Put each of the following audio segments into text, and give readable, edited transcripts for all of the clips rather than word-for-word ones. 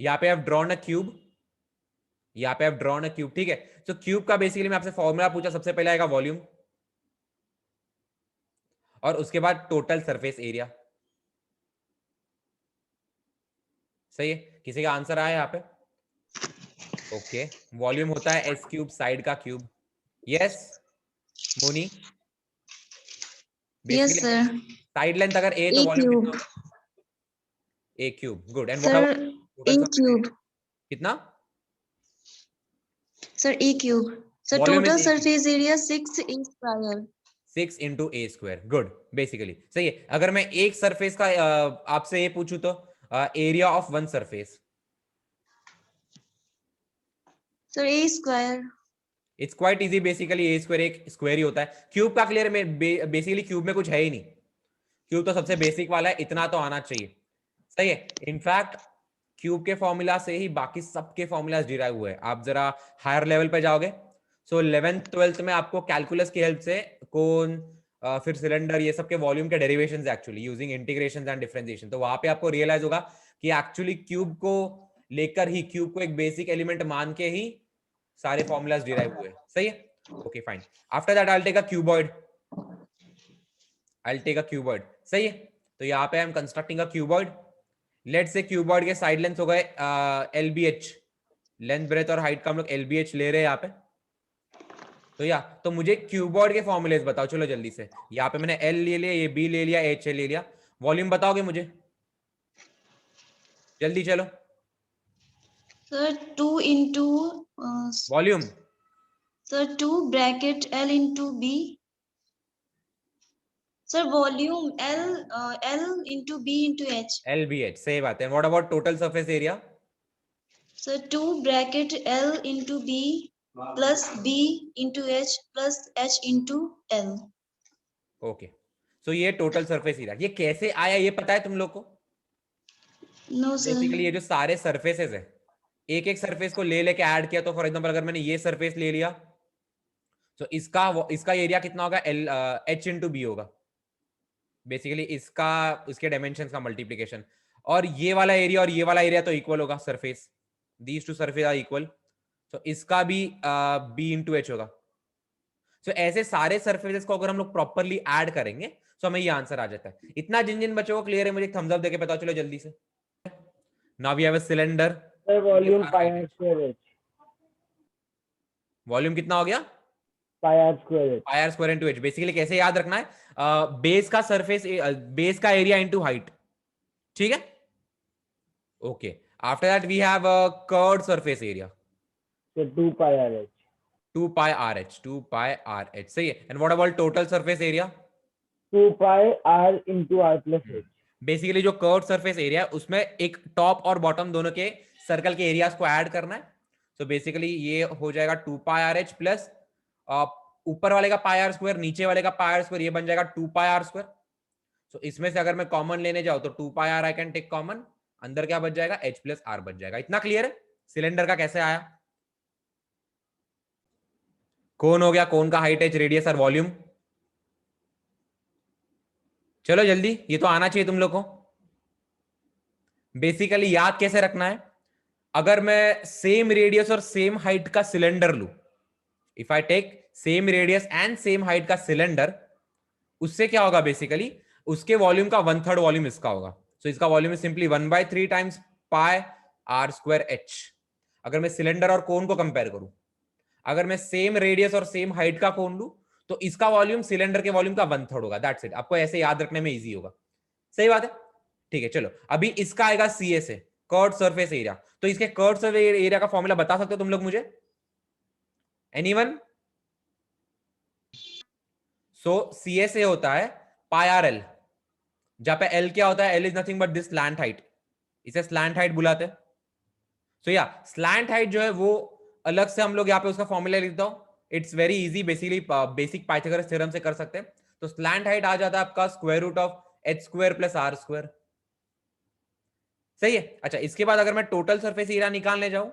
यहाँ पे I've drawn a cube, यहाँ पे I've drawn a cube, ठीक है। तो क्यूब का बेसिकली मैं आपसे फॉर्मूला पूछा, सबसे पहले आएगा वॉल्यूम और उसके बाद टोटल सरफेस एरिया। सही है, किसी का आंसर आया यहाँ पे? ओके, वॉल्यूम होता है एस क्यूब, साइड का cube. Yes Moni, yes basically sir, side length अगर ए तो ए वॉल्यूम कितना क्यूब। होगा? A cube, good. And what sir about a total surface area? Cube. कितना? Sir A cube. Sir volume total is A cube, surface area 6 square. 6 into A square, good. Basically सही है। अगर मैं एक surface का आपसे ये पूछूं तो area of one surface? Sir A square. It's quite easy, basically A square एक स्क्वायर ही होता है। क्यूब का क्लियर में बेसिकली क्यूब में कुछ है ही नहीं, क्यूब तो सबसे बेसिक वाला है, इतना तो आना चाहिए। सही है। इनफैक्ट क्यूब के फॉर्मूला से ही बाकी सबके फॉर्मूलाज डिराइव हुए हैं। आप जरा हायर लेवल पे जाओगे, सो 11th 12th में आपको कैलकुलस की हेल्प से कोन फिर सिलेंडर ये सब के वॉल्यूम के derivations actually using integrations and differentiation, तो वहां पे आपको रियलाइज होगा कि एक्चुअली क्यूब को लेकर ही, क्यूब को एक बेसिक एलिमेंट मान के ही सारे फॉर्मूलाज डिराइव हुए। सही है, okay fine. After that I will take a cuboid, I will take a cuboid. सही है, तो यहाँ पे I am constructing a cuboid. Let say cuboid के साइड लेंथ हो गए LBH, लेंथ ब्रेथ और हाइट का हम लोग LBH ले रहे हैं यहाँ पे। तो मुझे क्यूबॉइड के फॉर्मूलेस बताओ, चलो जल्दी से। यहाँ पे मैंने L ले लिया, ये B ले लिया, H ले लिया। वॉल्यूम बताओगे मुझे, जल्दी चलो। Sir 2 into volume sir 2 bracket L into B. Sir volume L into B into H. LBH, सही बात है। What about total surface area? Sir 2 bracket L into B plus B into H plus H into L. Okay, so ये total surface area, ये कैसे आया ये पता है तुम लोग को? No sir. बेसिकली ये जो सारे सरफेसेस है, एक एक सरफेस को ले लेके ऐड किया, तो फॉर एग्जांपल अगर मैंने ये सरफेस ले लिया, तो इसका एरिया कितना होगा? H इंटू बी होगा। बेसिकली इसका, इसके डायमेंशन का मल्टीप्लीकेशन। और ये वाला एरिया और ये वाला एरिया तो इक्वल होगा, surface, these two surface are equal, तो इसका भी B इंटू एच होगा। सो ऐसे सारे सरफेसेस को अगर हम लोग प्रॉपरली ऐड करेंगे तो हमें ये आंसर आ जाता है। इतना जिन जिन बच्चों को क्लियर है, मुझे थम्स अप देके बताओ, चलो जल्दी से। Now we have a cylinder, volume pi r square h. Volume कितना हो गया? Pi r square h. Pi r square into h. Basically कैसे याद रखना है? बेस का सरफेस, बेस का एरिया इनटू हाइट, ठीक है। Okay, after that we have a curved surface area, So 2 pi r h. 2 pi r h, 2 pi r h, सही है। And what about total surface area? 2 pi r into r plus h. Basically जो curved surface area उसमें एक top और bottom दोनों के circle के areas को ऐड करना है। सो बेसिकली ये हो जाएगा 2 पाई आर एच प्लस ऊपर वाले का पाई आर स्क्वायर, नीचे वाले का पाई आर स्क्वायर, ये बन जाएगा 2 पाई आर स्क्वायर। सो इसमें से अगर मैं कॉमन लेने जाऊं तो 2 pi r I can take common, अंदर क्या बच जाएगा? H प्लस आर बच जाएगा। इतना क्लियर है सिलेंडर का कैसे आया? कौन हो गया, कौन का हाइट, एच, रेडियस और वॉल्यूम? चलो जल्दी, ये तो आना चाहिए तुम लोग को। बेसिकली याद कैसे रखना है? अगर मैं सेम रेडियस और सेम हाइट का सिलेंडर लू, if I take same radius and same height का सिलेंडर, उससे क्या होगा? बेसिकली उसके वॉल्यूम का 1/3 वॉल्यूम इसका होगा। सो इसका volume is simply 1/3 times pi r square h. अगर मैं सिलेंडर और कोन को कंपेयर करूं, अगर मैं सेम रेडियस और सेम हाइट का कोन लू, तो इसका वॉल्यूम सिलेंडर के वॉल्यूम का 1/3 होगा। दैट्स इट, आपको ऐसे याद रखने में इजी होगा। सही बात है, ठीक है। चलो अभी इसका आएगा CA से, कर्व्ड सरफेस एरिया। तो इसके कर्व्ड सरफेस एरिया का फॉर्मूला बता सकते हो तुम लोग मुझे? एनीवन? सो CA से होता है पाई आर एल, जहां पे L क्या होता है? L is nothing but this slant height, इसे स्लैंट हाइट बुलाते हैं। सो या स्लैंट हाइट जो है वो अलग से हम लोग यहाँ पे उसका फॉर्मूला लिख देता हूं। It's very easy, basically basic Pythagoras theorem से कर सकते हैं। तो स्लैंट हाइट आ जाता है आपका square root of h square plus r square. सही है। अच्छा, इसके बाद अगर मैं टोटल सरफेस एरिया निकालने जाऊं,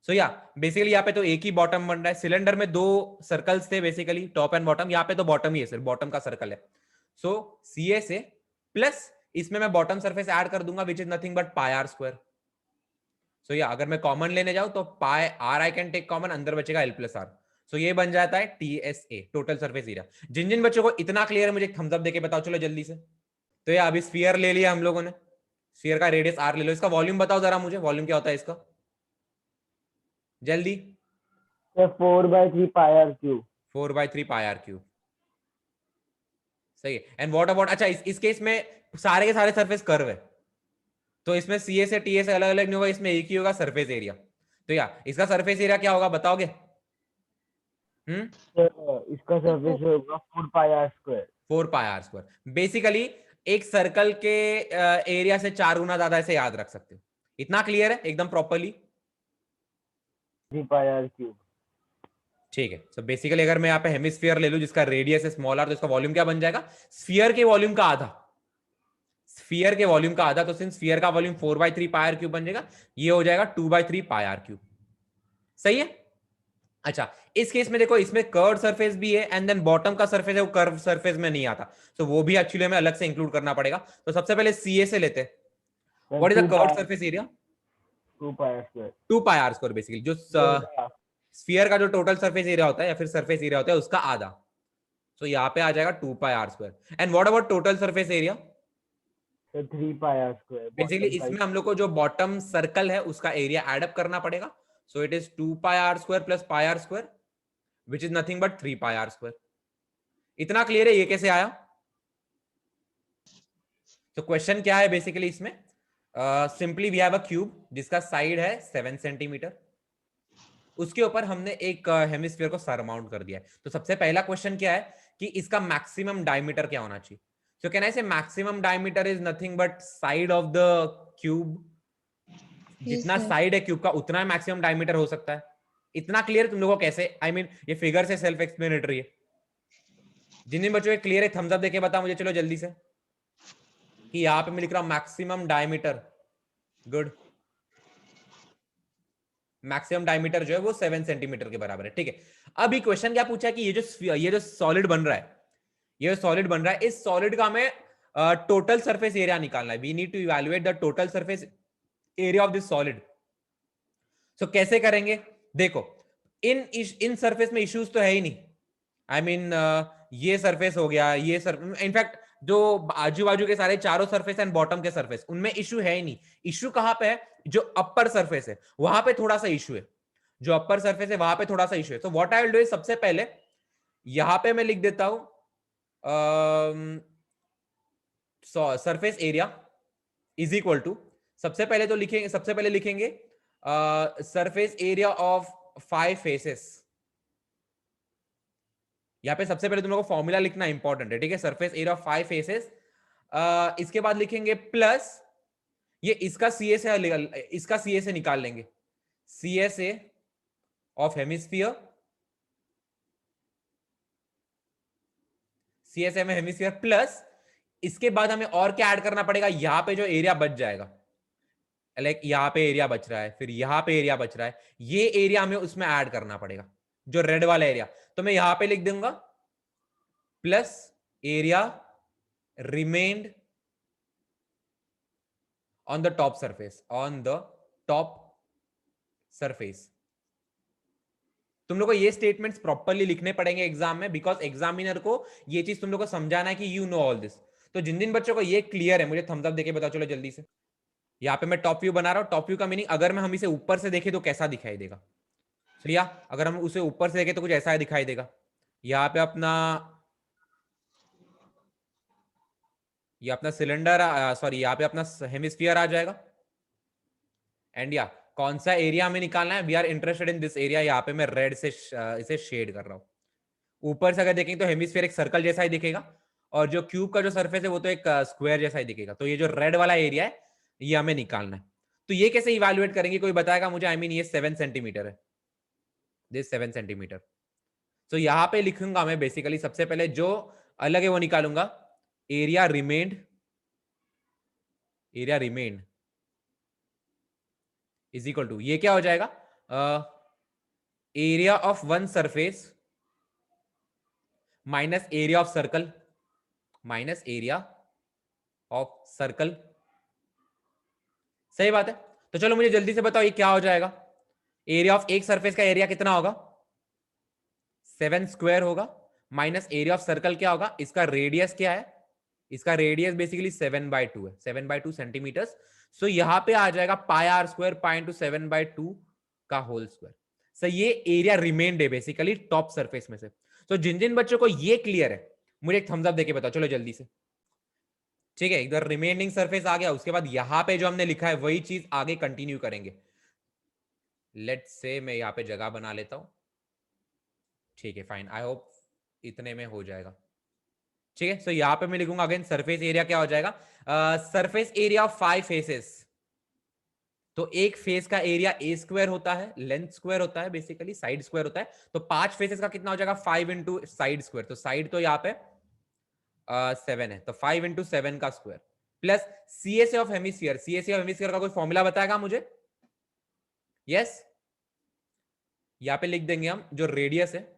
सो या बेसिकली यहाँ पे तो एक ही बॉटम बन रहा है। सिलेंडर में दो सर्कल्स थे बेसिकली, टॉप एंड बॉटम, यहाँ पे तो बॉटम ही है, सिर्फ बॉटम का सर्कल है। सो CA से प्लस इसमें मैं बॉटम सरफेस ऐड कर दूंगा which is nothing but pi r square. So या अगर मैं कॉमन लेने जाऊं तो pi r I can take common, अंदर बचेगा एल प्लस आर। सो ये बन जाता है TSA, टोटल सरफेस एरिया। जिन जिन बच्चों को इतना क्लियर है मुझे थम्स अप देके बताओ चलो जल्दी से। तो या अभी स्फीयर ले लिया हम लोगों ने, स्फीयर का रेडियस आर ले लो, इसका वॉल्यूम बताओ जरा मुझे, वॉल्यूम क्या होता है इसका जल्दी। 4/3 pi r cube. 4/3 pi r cube, सही है। एंड व्हाट अबाउट, अच्छा इस केस में सारे के सारे सरफेस कर्व है, तो इसमें CA से TA से अलग अलग नहीं होगा, इसमें एक ही होगा सरफेस एरिया। तो या इसका सरफेस एरिया क्या होगा बताओगे? इसका सरफेस होगा 4 pi r square. 4 pi r square. Basically एक सर्कल के एरिया से 4 गुना ज्यादा, ऐसे याद रख सकते हो। इतना क्लियर है एकदम प्रॉपरली? 3 pi r cube. ठीक है। सो बेसिकली अगर मैं यहाँ पे हेमिस्फीयर ले लूं जिसका रेडियस है स्मॉल आर, तो इसका वॉल्यूम क्या बन जाएगा? स्फीयर के वॉल्यूम का आधा, स्फीयर के वॉल्यूम का आधा। तो सिंस स्फीयर का वॉल्यूम 4/3 पाई आर क्यूब बन जाएगा, ये हो जाएगा 2/3 पाई आर क्यूब। सही है। अच्छा इस केस में देखो, इसमें कर्व सरफेस भी है एंड देन बॉटम का सरफेस है वो कर्व सरफेस में नहीं आता, तो वो भी एक्चुअली हमें अलग से इंक्लूड करना पड़ेगा। तो सबसे पहले CA से लेते हैं। Then what is the 2 curve pi, surface area? 2 pi r square. 2 pi r square. Basically जो स्फीयर का जो टोटल सरफेस एरिया होता है या फिर सरफेस एरिया होता है उसका आधा। तो यहाँ पे आ जाएगा 2 pi r square. And what about total surface area? So 3 pi r square. Basically Bottom इसमें side. हम लोग को जो बॉटम सर्कल है उसका एरिया एड अप करना पड़ेगा। So it is 2 pi r square plus pi r square which is nothing but 3 pi r square. इतना क्लियर है? ये कैसे आया? तो क्वेश्चन क्या है बेसिकली इसमें? Simply we have a cube जिसका साइड है 7 सेंटीमीटर, उसके ऊपर हमने एक हेमिस्फीयर को सरमाउंट कर दिया है। तो सबसे पहला क्वेश्चन क्या है कि इसका मैक्सिमम डायमीटर क्या होना चाहिए? सो कैन आई से maximum diameter is nothing but side of the cube. जितना sir. साइड है क्यूब का उतना मैक्सिमम डायमीटर हो सकता है। इतना क्लियर तुम लोगों को कैसे? आई मीन ये फिगर से सेल्फ एक्सप्लेनेटरी है। जिन जिन बच्चों के क्लियर है थम्स अप देके बता मुझे चलो जल्दी से, कि यहां पे मैं लिख रहा हूं maximum diameter. Good. Maximum diameter जो है वो 7 सेंटीमीटर के बराबर है। ठीक है। अभी क्वेश्चन क्या पूछा है कि ये जो सॉलिड बन रहा है, ये सॉलिड बन रहा है, इस सॉलिड का हमें टोटल सरफेस एरिया निकालना है। We need to evaluate the total surface area of this solid. So कैसे करेंगे? देखो इन सरफेस में इश्यूज तो है ही नहीं। आई मीन ये सरफेस हो गया, ये इनफैक्ट जो आजू बाजू के सारे चारों सरफेस एंड बॉटम के सरफेस उनमें इशू है ही नहीं। इशू कहां पे है? जो अपर सरफेस है वहां पे थोड़ा सा इशू है, जो अपर सरफेस है वहां पे थोड़ा सा इशू है। तो what I will do is सबसे पहले यहां पे मैं लिख देता हूं surface area is equal to, सबसे पहले लिखेंगे सरफेस एरिया ऑफ 5 फेसेस। यहाँ पे सबसे पहले तुम लोगों को फॉर्मूला लिखना इंपॉर्टेंट है, ठीक है? Surface area of 5 faces. इसके बाद लिखेंगे प्लस ये इसका CA से निकाल लेंगे, CSA ऑफ हेमिस्फीयर, CSA में हेमिस्फीयर प्लस इसके बाद हमें और क्या ऐड करना पड़ेगा? यहां पे जो एरिया बच जाएगा, लाइक यहां पे एरिया बच रहा है, फिर यहां पे एरिया बच रहा है, ये एरिया हमें उसमें ऐड करना पड़ेगा, जो रेड वाला एरिया। तो मैं यहां पे लिख दूंगा plus area remained on the top surface। तुम लोग को ये स्टेटमेंट्स प्रॉपर्ली लिखने पड़ेंगे एग्जाम में, बिकॉज एग्जामिनर को ये चीज तुम लोग को समझाना है कि यू नो ऑल दिस। तो जिन जिन बच्चों को ये क्लियर है मुझे थम्स अप देके बताओ चलो जल्दी से। यहाँ पे मैं टॉप व्यू बना रहा हूँ। टॉप व्यू का मीनिंग अगर मैं हम इसे ऊपर से देखें तो कैसा दिखाई देगा? सही है। अगर हम उसे ऊपर से देखें तो कुछ ऐसा दिखाई देगा। यहाँ पे अपना सिलेंडर, सॉरी यहाँ पे अपना हेमिस्फीयर आ जाएगा। एंड या कौन सा एरिया हमें निकालना है? We are interested in this area. यहाँ पे मैं रेड से इसे शेड कर रहा हूँ। ऊपर से अगर देखेंगे तो हेमिस्फीयर एक सर्कल जैसा ही दिखेगा, और जो क्यूब का जो सरफेस है वो तो एक स्क्वायर जैसा ही दिखेगा। तो ये जो रेड वाला एरिया है ये हमें निकालना है। तो ये कैसे इवैल्यूएट करेंगे? कोई बताएगा मुझे? आई मीन ये 7 सेंटीमीटर है, दिस 7 सेंटीमीटर। तो यहाँ पे लिखूंगा मैं बेसिकली सबसे पहले जो अलग है वो निकालूंगा, area remained is equal to, ये क्या हो जाएगा? Area of one surface minus area of circle. सही बात है। तो चलो मुझे जल्दी से बताओ ये क्या हो जाएगा। एरिया ऑफ एक सरफेस का एरिया कितना होगा, 7 स्क्वायर होगा, माइनस एरिया ऑफ सर्कल क्या होगा, इसका रेडियस क्या है, इसका रेडियस बेसिकली 7/2 है, 7/2 सेंटीमीटर्स। सो यहां पे आ जाएगा पाई आर स्क्वायर, पाई इंटू 7/2 का होल स्क्वायर। सो ये एरिया रिमेन्ड है बेसिकली टॉप सरफेस में से। तो जिन जिन बच्चों को ये क्लियर है मुझे एक थम्स अप देके बताओ चलो जल्दी से। ठीक है, इधर रिमेनिंग सरफेस आ गया, उसके बाद यहां पे जो हमने लिखा है वही चीज आगे कंटिन्यू करेंगे। लेट्स से मैं यहां पे जगह बना लेता हूं। ठीक है फाइन, आई होप इतने में हो जाएगा। ठीक है, सो यहां पे मैं लिखूंगा अगेन सरफेस एरिया क्या हो जाएगा, सरफेस एरिया ऑफ 5 फेसेस। तो एक फेस का एरिया ए स्क्वायर होता है, लेंथ स्क्वायर होता है, बेसिकली साइड स्क्वायर होता है। तो 5 फेसेस का कितना हो जाएगा, 5 इंटू साइड स्क्वायर। तो साइड तो यहाँ पे 7 है, तो 5 इंटू 7 का square plus CSA of hemisphere. CSA of hemisphere का कोई फॉर्मूला बताएगा मुझे? यस, यहाँ पे लिख देंगे हम जो रेडियस है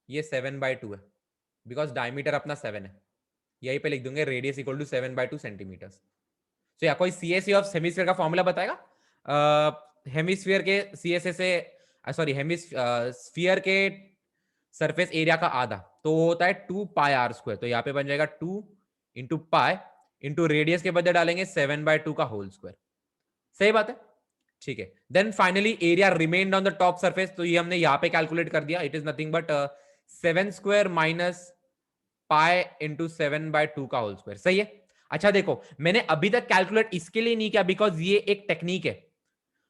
ये 7/2 है, बिकॉज डायमीटर अपना 7 है। यहीं पे लिख दूंगे रेडियस इक्वल टू 7/2 सेंटीमीटर। तो या कोई सीएसए ऑफ हेमिस्फीयर का फॉर्मूला बताएगा? हेमिस्फीयर के सीएसए से, सॉरी हेमिस्फीयर के सरफेस एरिया का आधा तो वो होता है 2 पाई आर स्क्वायर। तो यहाँ पे बन जाएगा 2 इंटू पाई इंटू रेडियस के बदले डालेंगे 7/2 का होल स्क्वायर। सही बात है, ठीक है। Then finally area remained on the top surface, तो ये हमने यहाँ पे कैलकुलेट कर दिया। It is nothing but 7 square minus pi into 7/2 का होल स्क्वायर। सही है। अच्छा देखो, मैंने अभी तक कैलकुलेट इसके लिए नहीं किया बिकॉज ये एक टेक्निक है।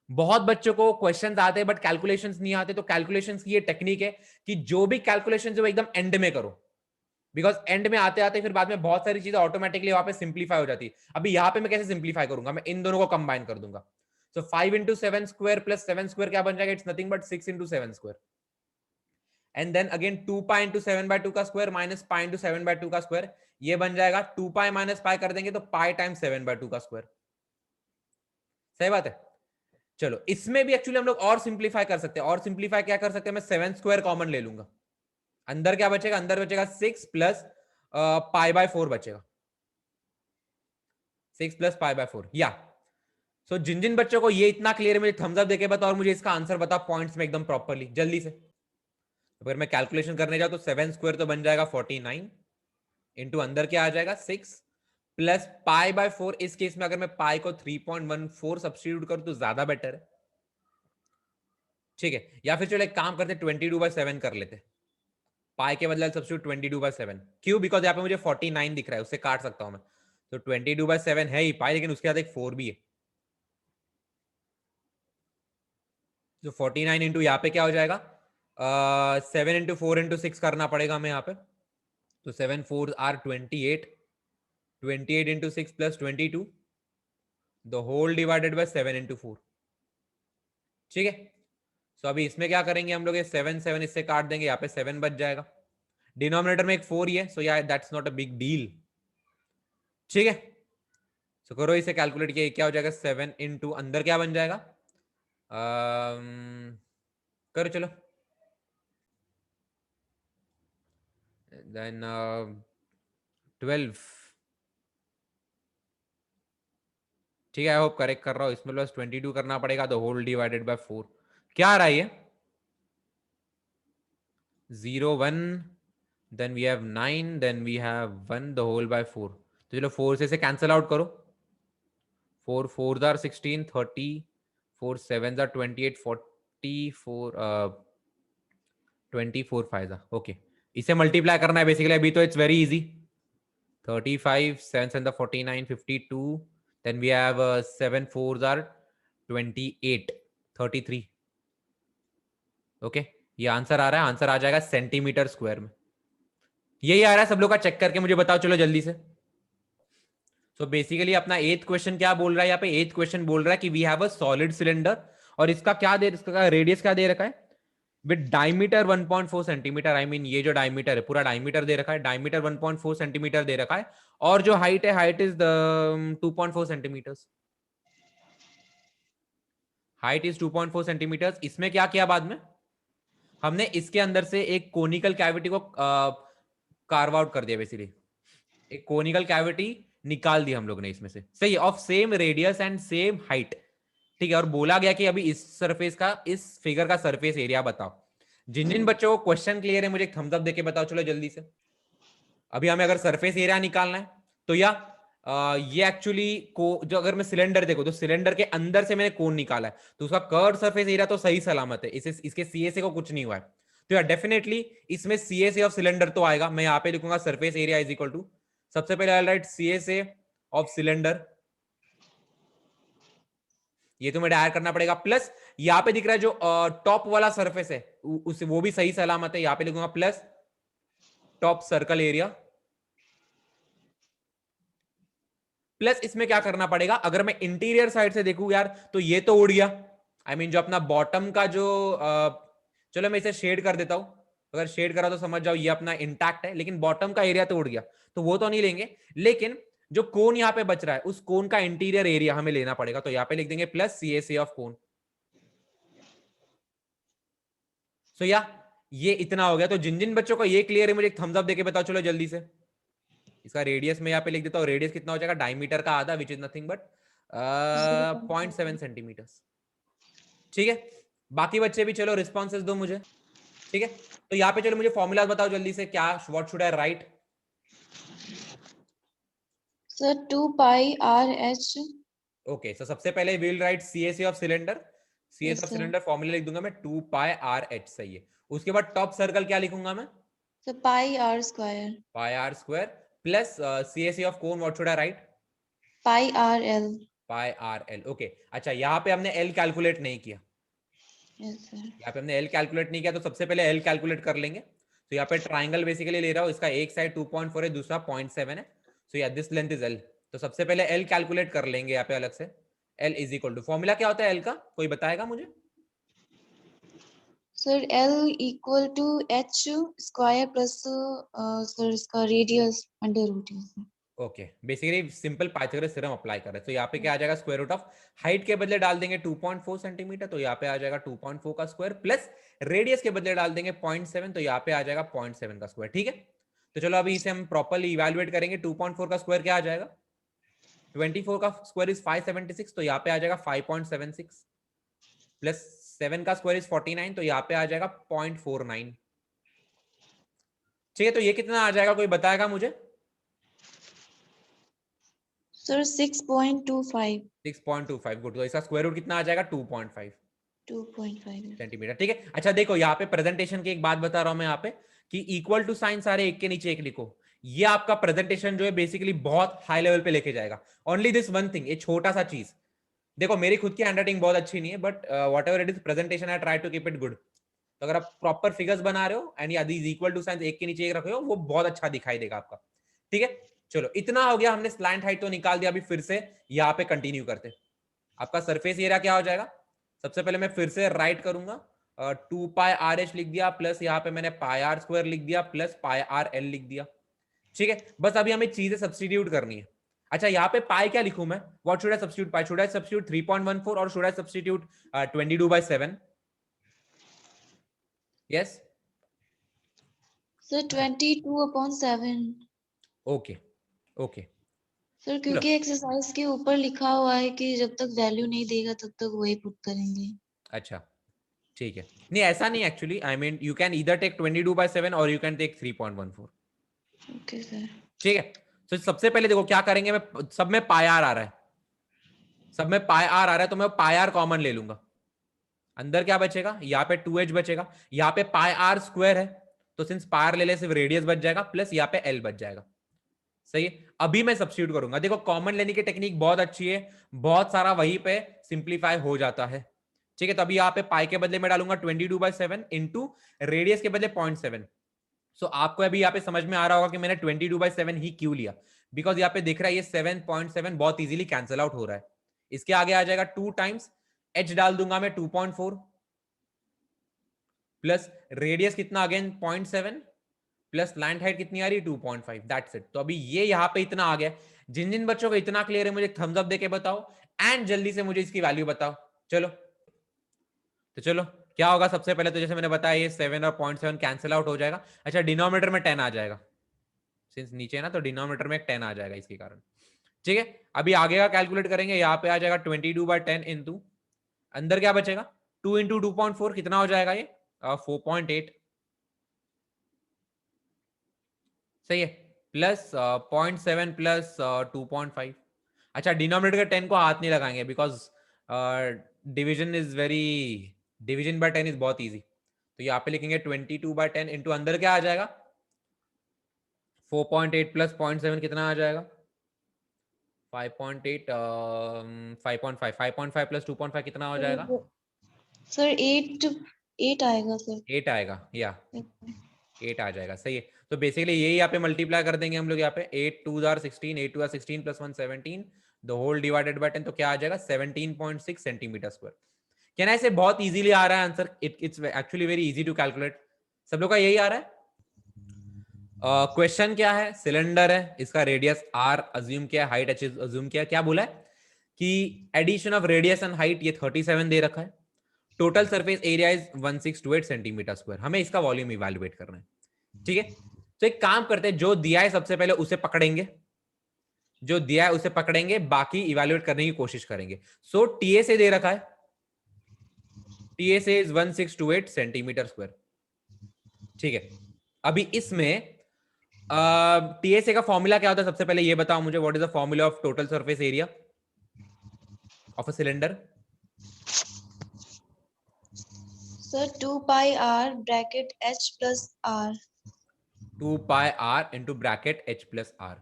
बहुत बच्चों को क्वेश्चंस आते हैं बट कैलकुलेशंस नहीं आते। तो कैलकुलेशंस की ये टेक्निक है कि जो भी कैलकुलेशन है वो एकदम एंड में करो, बिकॉज एंड में आते आते फिर बाद में बहुत सारी चीजें ऑटोमेटिकली वहां पे सिंप्लीफाई हो जाती है। अभी यहाँ पे मैं कैसे सिंप्लीफाई करूंगा, मैं इन दोनों को कंबाइन कर दूंगा। So 5 into 7 square plus 7 square क्या बन जाएगा, it's nothing but 6 into 7 square. And then again 2 pi into 7/2 का स्क्वायर माइनस पाई इंटू 7/2 का स्क्वायर, ये बन जाएगा 2 पाई माइनस पाई कर देंगे तो पाई टाइम्स 7/2 का स्क्वायर। सही बात है। चलो इसमें भी एक्चुअली हम लोग और सिंप्लीफाई कर सकते हैं। और सिंप्लीफाई क्या कर सकते हैं, मैं 7 स्क्वायर कॉमन ले लूंगा। अंदर क्या बचेगा, अंदर बचेगा 6 प्लस पाई/4 बचेगा, 6 प्लस पाई/4 या। सो जिन जिन बच्चों को ये इतना क्लियर है मुझे थम्स अप देके बताओ और मुझे इसका आंसर बता पॉइंट्स में एकदम प्रॉपर्ली जल्दी से। अगर मैं कैलकुलेशन करने जाऊं तो 7 स्क्वायर तो बन जाएगा 49 इंटू अंदर क्या आ जाएगा 6 प्लस पाई/4। इस केस में अगर मैं पाई को 3.14 सब्स्टिट्यूट करूं तो ज्यादा बेटर है। ठीक है, या फिर चलो एक काम करते 22/7 कर लेते, पाई के बदले सब्स्टिट्यूट 22/7। क्यों, बिकॉज यहाँ पे मुझे 49 दिख रहा है, उससे काट सकता हूं मैं। तो 22/7 है ही पाई, लेकिन उसके बाद एक 4 भी है। तो 49 इंटू यहाँ पे क्या हो जाएगा, 7 इंटू 4 इंटू 6 करना पड़ेगा हमें यहाँ पे। तो 7 4 or 28, 28 into 6 plus 22 the whole divided by 7 into 4। ठीक है, सो अभी इसमें क्या करेंगे हम लोग, ये 7 7 इससे काट देंगे, यहाँ पे 7 बच जाएगा। डिनोमिनेटर में एक 4 ही है, सो या that's not a big deal. ठीक है, सो करो इसे कैलकुलेट किया, क्या हो जाएगा 7 इंटू अंदर क्या बन जाएगा, करो चलो। देन 12। ठीक है, आई होप करेक्ट कर रहा हूं। इसमें प्लस 22 करना पड़ेगा, द होल डिवाइडेड बाय 4। क्या आ रहा है ये 0 1, then we have 9, then we have 1 the whole by 4। तो चलो 4 से कैंसिल आउट करो, 4 4 आर 16 30, 4 7 आर 28 44 24 5 ओके। इसे मल्टीप्लाई करना है बेसिकली अभी, तो it's very easy. 35 7 7 49 52, then we have 7 4s are 28 33। Okay, ये आंसर आ रहा है, आंसर आ जाएगा सेंटीमीटर स्क्वायर में। यही आ रहा है सब लोग का, चेक करके मुझे बताओ चलो जल्दी से। सो बेसिकली अपना 8th क्वेश्चन क्या बोल रहा है, यहाँ पे 8th क्वेश्चन बोल रहा है कि we have a solid cylinder, और इसका क्या दे, इसका रेडियस क्या दे रखा है, with diameter 1.4 centimetre. I mean ये जो डायमीटर है पूरा डायमीटर दे रखा है, डायमीटर 1.4 सेंटीमीटर दे रखा है, और जो हाइट है height is 2.4 centimetre. Height is 2.4 centimetre. इसमें क्या किया बाद में, हमने इसके अंदर से एक कोनिकल कैविटी को कार्व आउट कर दिया, बेसिकली एक कोनिकल कैविटी निकाल दी हम लोग ने इसमें से। सही है, of same radius and same height. ठीक है, और बोला गया कि अभी इस सरफेस का, इस फिगर का सरफेस एरिया बताओ। जिन जिन बच्चों को क्वेश्चन क्लियर है मुझे थम्स अप देके बताओ, चलो जल्दी से। अभी हमें अगर सरफेस एरिया निकालना है तो या ये एक्चुअली को जो अगर मैं सिलेंडर देखो तो सिलेंडर के अंदर से मैंने कोन निकाला है तो उसका कर्व सरफेस एरिया तो सही सलामत है, इसे इसके सीएसए को कुछ नहीं हुआ है। तो यार डेफिनेटली इसमें सीएसए ऑफ सिलेंडर तो आएगा। मैं यहाँ पे लिखूंगा surface area is equal to, सबसे पहले I write CSA of cylinder, ये तो मुझे ऐड करना पड़ेगा, प्लस यहाँ पे दिख रहा है जो टॉप वाला सरफेस है उसे वो भी सही सलामत है, यहाँ पे लिखूंगा plus top circle area, plus इसमें क्या करना पड़ेगा, अगर मैं इंटीरियर साइड से देखूं यार तो ये तो उड़ गया। आई मीन जो अपना बॉटम का जो चलो मैं इसे शेड कर देता हूं, अगर शेड करा तो समझ जाओ ये अपना इंटैक्ट है, लेकिन बॉटम का एरिया तो उड़ गया, तो वो तो नहीं लेंगे। लेकिन जो कोन यहाँ पे बच रहा है उस कोन का इंटीरियर एरिया हमें लेना पड़ेगा, तो यहाँ पे लिख देंगे प्लस सीएसए ऑफ कोन। सो या ये इतना हो गया। तो जिन जिन बच्चों को ये क्लियर है मुझे एक थम्स अप देके बताओ चलो जल्दी से। इसका रेडियस में यहाँ पे लिख देता हूँ, रेडियस कितना हो जाएगा, डायमीटर का आधा, विच इज नथिंग बट 0.7 सेंटीमीटर। ठीक है, बाकी बच्चे भी चलो रिस्पॉन्सेस दो मुझे। ठीक है, तो यहाँ पे चलो मुझे फॉर्मूलाज बताओ जल्दी से, क्या what should I write. Sir, 2 pi r h. Okay, so सबसे पहले will write CSA of cylinder, CS Yes, of sir. Cylinder formula लिख दूंगा मैं 2 पाई आर एच, सही है। उसके बाद टॉप सर्कल क्या लिखूंगा मैं, So pi r square. Pi r square, plus CSA of cone what should I write, Pi r l. Pi r l. Okay, अच्छा यहाँ पे हमने एल कैलकुलेट नहीं किया, Yes, sir. यहाँ पे हमने एल कैलकुलेट नहीं किया, तो सबसे पहले एल कैलकुलेट कर लेंगे। तो यहाँ पे ट्राइंगल बेसिकली ले रहा हूँ, इसका एक साइड 2.4 है, दूसरा 0.7 है, सो या दिस लेंथ इज एल। तो सबसे पहले एल कैलकुलेट कर लेंगे यहाँ पे अलग से। L is equal to, formula क्या होता है एल का, कोई बताएगा मुझे। Sir, L equal to h square plus sir इसका radius under root है sir. Okay, basically simple Pythagoras theorem apply कर रहे हैं। तो यहाँ पे क्या आ जाएगा, स्क्वायर रूट ऑफ हाइट के बदले डाल देंगे 2.4 सेंटीमीटर, तो यहाँ पे आ जाएगा 2.4 का स्क्वायर, प्लस रेडियस के बदले डाल देंगे 0.7, तो यहाँ पे आ जाएगा 0.7 का स्क्वायर। ठीक है, तो चलो अभी इसे हम प्रॉपर्ली इवेलुएट करेंगे। 2.4 का स्क्वायर क्या आ जाएगा, 24 का स्क्वायर इज 576, तो यहाँ पे आ जाएगा 5.76, प्लस 7 का स्क्वायर इज 49, तो यहाँ पे आ जाएगा 0.49। ठीक है, तो ये कितना आ जाएगा, कोई बताएगा मुझे। Sir, 6.25. 6.25, गुड। तो इसका स्क्वायर रूट कितना आ जाएगा, 2.5 2.5. सेंटीमीटर। ठीक है, अच्छा देखो यहाँ पे प्रेजेंटेशन की एक बात बता रहा हूं मैं यहाँ पे, कि इक्वल टू साइन सारे एक के नीचे एक लिखो। ये आपका प्रेजेंटेशन जो है बेसिकली बहुत हाई लेवल पे लेके जाएगा। ओनली दिस वन थिंग, ये छोटा सा चीज देखो, मेरी खुद की हैंडराइटिंग बहुत अच्छी नहीं है, but whatever it is presentation I try to keep it good. तो अगर आप प्रॉपर फिगर्स बना रहे हो एंड या दीज इक्वल टू साइंस एक के नीचे एक रखे हो, वो बहुत अच्छा दिखाई देगा आपका। ठीक है, चलो इतना हो गया, हमने स्लैंट हाइट तो निकाल दिया। अभी फिर से यहाँ पे कंटिन्यू करते। आपका सरफेस एरिया क्या हो जाएगा, सबसे पहले मैं फिर से राइट करूंगा, 2 पाई आर एच लिख दिया, प्लस यहाँ पे मैंने पाई आर स्क्वायर लिख दिया, प्लस पाई आर एल लिख दिया। ठीक है, बस अभी हमें चीजें सब्स्टिट्यूट करनी है। अच्छा यहाँ पे पाई क्या लिखूं मैं, what should I substitute, pi should I substitute 3.14 और should I substitute 22/7। Yes Sir, 22/7. Okay okay, sir क्योंकि एक्सरसाइज के ऊपर लिखा हुआ है कि जब तक वैल्यू नहीं देगा तब तक वही पुट करेंगे। अच्छा ठीक है, नहीं ऐसा नहीं actually, I mean you can either take 22/7 और you can take 3.14। Okay sir. ठीक है, तो सबसे पहले देखो क्या करेंगे, मैं सब में पाई आर आ रहा है, सब में पाई आर आ रहा है, तो मैं पाई आर कॉमन ले लूंगा। अंदर क्या बचेगा, यहाँ पे 2h बचेगा, यहाँ पे पाई आर स्क्वायर है, तो सिंस पाई आर ले ले सिर्फ रेडियस बच जाएगा, प्लस यहाँ पे एल बच जाएगा। सही है, अभी मैं सब्स्टिट्यूट करूंगा। देखो कॉमन लेने की टेक्निक बहुत अच्छी है, बहुत सारा वहीं पे सिंप्लीफाई हो जाता है। ठीक है, तो अभी यहाँ पे पाई के बदले में डालूंगा 22/7 इंटू रेडियस के बदले 0.7। सो आपको अभी यहाँ पे समझ में आ रहा होगा कि मैंने 22/7 ही क्यों लिया, बिकॉज यहाँ पे दिख रहा है ये 7.7 बहुत इजीली कैंसिल आउट हो रहा है। इसके आगे आ जाएगा 2 टाइम्स h डाल दूंगा मैं 2.4, प्लस रेडियस कितना अगेन 0.7, प्लस लैंड हाइट कितनी आ रही 2.5, दैट्स इट। तो अभी ये यहाँ पे इतना आ गया। जिन जिन बच्चों को इतना क्लियर है मुझे थम्स अप देके बताओ एंड जल्दी से मुझे इसकी वैल्यू बताओ। चलो तो चलो क्या होगा, सबसे पहले तो जैसे मैंने बताया ये 7 और 0.7 कैंसिल आउट हो जाएगा। अच्छा डिनोमिनेटर में 10 आ जाएगा, सिंस नीचे है ना, तो डिनोमिनेटर में 10 आ जाएगा इसके कारण। ठीक है, अभी आगे का कैलकुलेट करेंगे, यहाँ पे आ जाएगा 22/10 इंटू अंदर क्या बचेगा 2 इंटू 2.4 कितना हो जाएगा ये 4.8 सही है प्लस 0.7 प्लस 2.5 अच्छा डिनोमिनेटर के 10 को हाथ नहीं लगाएंगे because division is very division bye 10 is बहुत इजी तो यहाँ पे लिखेंगे 22/10 इंटू अंदर क्या आ जाएगा 4.8 प्लस 0.7 कितना आ जाएगा 5.8 5.5 प्लस 2.5 कितना हो जाएगा सर 8 आएगा सर 8 आएगा या 8 आ जाएगा सही है तो बेसिकली यही यहाँ पे मल्टीप्लाई कर देंगे हम लोग यहाँ पे 8 2 or 16 8 2 or 16 plus 1 17 the whole divided by 10 तो क्या आ जाएगा 17.6 सेंटीमीटर स्क्वायर कहना ऐसे बहुत इजीली आ रहा है answer it's actually very easy to calculate सब लोग का यही आ रहा है क्वेश्चन क्या है सिलेंडर है इसका रेडियस आर अज्यूम किया है हाइट अज्यूम किया क्या बोला है कि addition of radius and height ये 37 दे रखा है total surface area is 1628 centimetre square हमें इसका वॉल्यूम इवैल्यूएट करना है ठीक है तो एक काम करते हैं जो दिया है सबसे पहले उसे पकड़ेंगे जो दिया है उसे पकड़ेंगे बाकी इवैल्यूएट करने की कोशिश करेंगे सो टीएसए दे रखा है टीएसए इज 1628 सेंटीमीटर स्क्वायर ठीक है अभी इसमें टीएसए का फॉर्मूला क्या होता है सबसे पहले ये बताओ मुझे what is the formula of total surface area of a cylinder sir 2 pi r bracket h plus r 2 pi r into bracket h plus r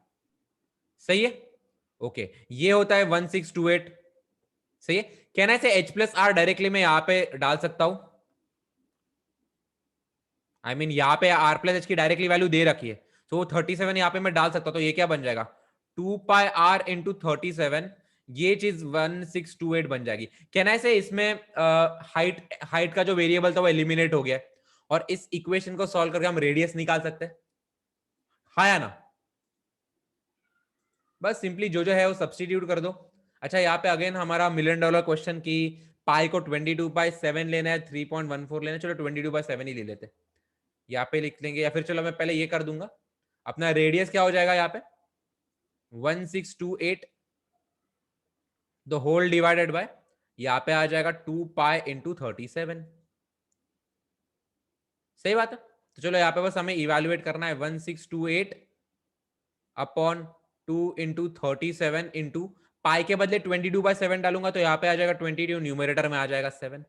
सही है ओके ये होता है 1628 सही है कहना है से h प्लस r डायरेक्टली मैं यहां पे डाल सकता हूं आई मीन यहां पे r प्लस h की डायरेक्टली वैल्यू दे रखी है तो 37 यहां पे मैं डाल सकता हूं तो ये क्या बन जाएगा 2 पाई r इंटू 37 ये चीज 1628 बन जाएगी कहना है से इसमें हाइट का जो वेरिएबल था वो एलिमिनेट हो गया और इस इक्वेशन को सॉल्व करके हम रेडियस निकाल सकते हैं हाँ या ना बस सिंपली जो है वो सब्स्टिट्यूट कर दो अच्छा यहाँ पे अगेन हमारा $1 मिलियन क्वेश्चन की पाई को 22/7 लेना है 3.14 लेना है चलो 22/7 ही ले लेते यहाँ पे लिख लेंगे या फिर चलो मैं पहले ये कर दूंगा अपना रेडियस क्या हो जाएगा यहाँ पे 1628 द होल डिवाइडेड बाय यहाँ पे आ जाएगा 2 पाई इंटू 37 सही बात है तो चलो यहाँ पे बस हमें इवेल्युएट करना है 1628 अपॉन 2 इंटू 37 इंटू पाई के बदले 22/7 डालूंगा तो यहाँ पे आ जाएगा 22 न्यूमरेटर में आ जाएगा 7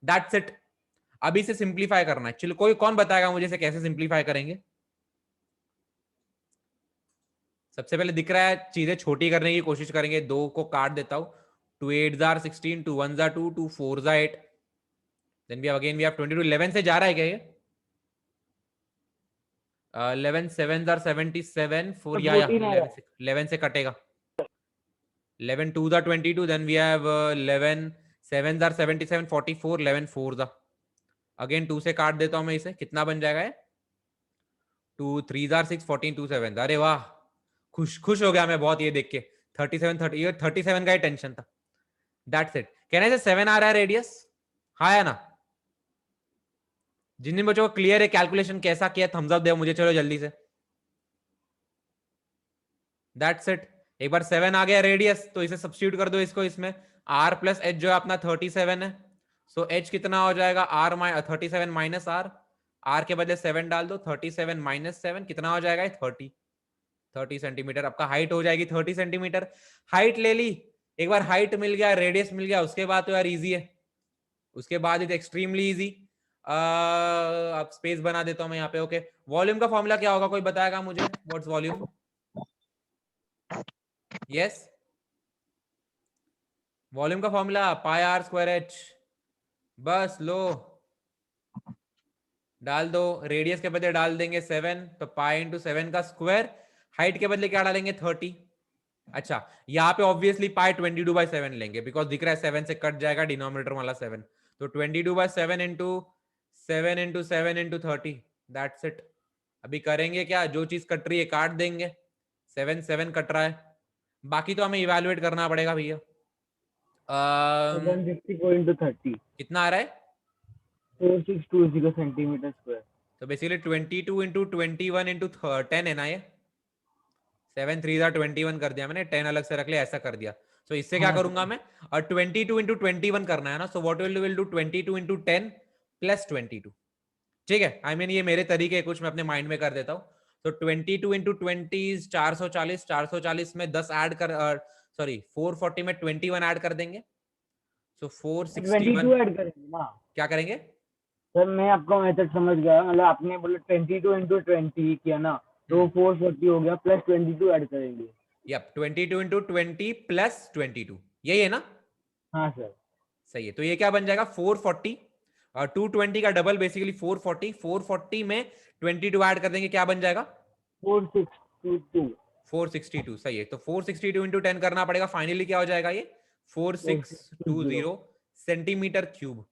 दैट्स इट अभी से सिंप्लीफाई करना है चलो कोई कौन बताएगा मुझे इसे कैसे सिंप्लीफाई करेंगे सबसे पहले दिख रहा है चीजें छोटी करने की कोशिश करेंगे 2 को काट देता हूं 2 8s are 16 2 1s are 2 2 4s are 8 then we have 22 11 से जा रहा है क्या ये 11 7s are 77 4 या 11 से कटेगा 11 2s are 22 then we have 11 7s are 77 44 11 4s are again 2 से काट देता हूं मैं इसे कितना बन जाएगा ये 2 3s are 6 14 2 7 अरे वाह खुश हो गया मैं बहुत ये देख के 37 का ही टेंशन था दैट्स इट कहने से 7 आ रहा है रेडियस हाँ या ना जिन बच्चों को क्लियर है कैलकुलेशन कैसा किया थम्स अप दे मुझे चलो जल्दी से दैट्स इट एक बार 7 आ गया रेडियस तो इसे सब्स्टिट्यूट कर दो इसको इसमें r प्लस एच जो है अपना 37 है सो h कितना हो जाएगा r 37 माइनस r के बदले 7 डाल दो 37 माइनस 7 कितना हो जाएगा 30 सेंटीमीटर आपका हाइट हो जाएगी 30 सेंटीमीटर हाइट ले ली एक बार हाइट मिल गया रेडियस मिल गया उसके बाद तो यार इजी है उसके बाद इज एक्सट्रीमली इजी अब स्पेस बना देता हूं मैं यहाँ पे ओके वॉल्यूम का फॉर्मूला क्या होगा कोई बताएगा मुझे व्हाट्स वॉल्यूम यस वॉल्यूम का formula pi r square h बस लो डाल दो रेडियस के बदले डाल देंगे 7 तो पाई इंटू 7 का स्क्वायर हाइट के बदले क्या डालेंगे 30 अच्छा यहाँ पे ऑब्वियसली पाई 22/7 लेंगे बिकॉज दिख रहा है 7 से कट जाएगा डिनोमिनेटर वाला 7 तो 22/7 into 7 into 7 into 30 that's it अभी करेंगे क्या जो चीज कट रही है काट देंगे 7 7 कट रहा है बाकी तो हमें इवेल्युएट करना पड़ेगा भैया 164 into 30 कितना आ रहा है 4620 सेंटीमीटर स्क्वायर तो बेसिकली 22 इंटू 21 इंटू 10 है ना ये 7 3 21 कर दिया मैंने 10 अलग से रख लिया ऐसा कर दिया सो इससे क्या हाँ, करूंगा मैं, और 22 इंटू 21 करना है ना, so what will do 22 into 10 plus 22, ठीक है। आई मीन ये मेरे तरीके कुछ मैं अपने माइंड में कर देता हूँ। तो 22 इंटू 20 440, 440 में 10 ऐड कर, सॉरी 440 में 21 ऐड कर देंगे, सो 461 22 ऐड करेंगे ना क्या करेंगे। सर? मैं आपका मेथड समझ गया, मतलब आपने बोला 22 इंटू 20 किया ना, तो 440 हो गया, प्लस 22 ऐड करेंगे। यप 22 इंटू 20 प्लस 22, यही है ना। हाँ सर। सही है, तो ये क्या बन जाएगा 440, और 220 का डबल बेसिकली 440, 440 में 22 ऐड कर देंगे, क्या बन जाएगा 462 462। सही है, तो 462 इंटू 10 करना पड़ेगा, फाइनली क्या हो जाएगा ये 4620। 4620 सेंटीमीटर क्यूब।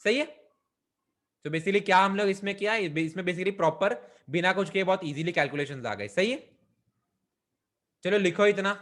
सही है, तो बेसिकली क्या हम लोग इसमें किया, इसमें बेसिकली प्रॉपर बिना कुछ किए बहुत इजीली कैलकुलेशंस आ गए। सही है, चलो लिखो इतना।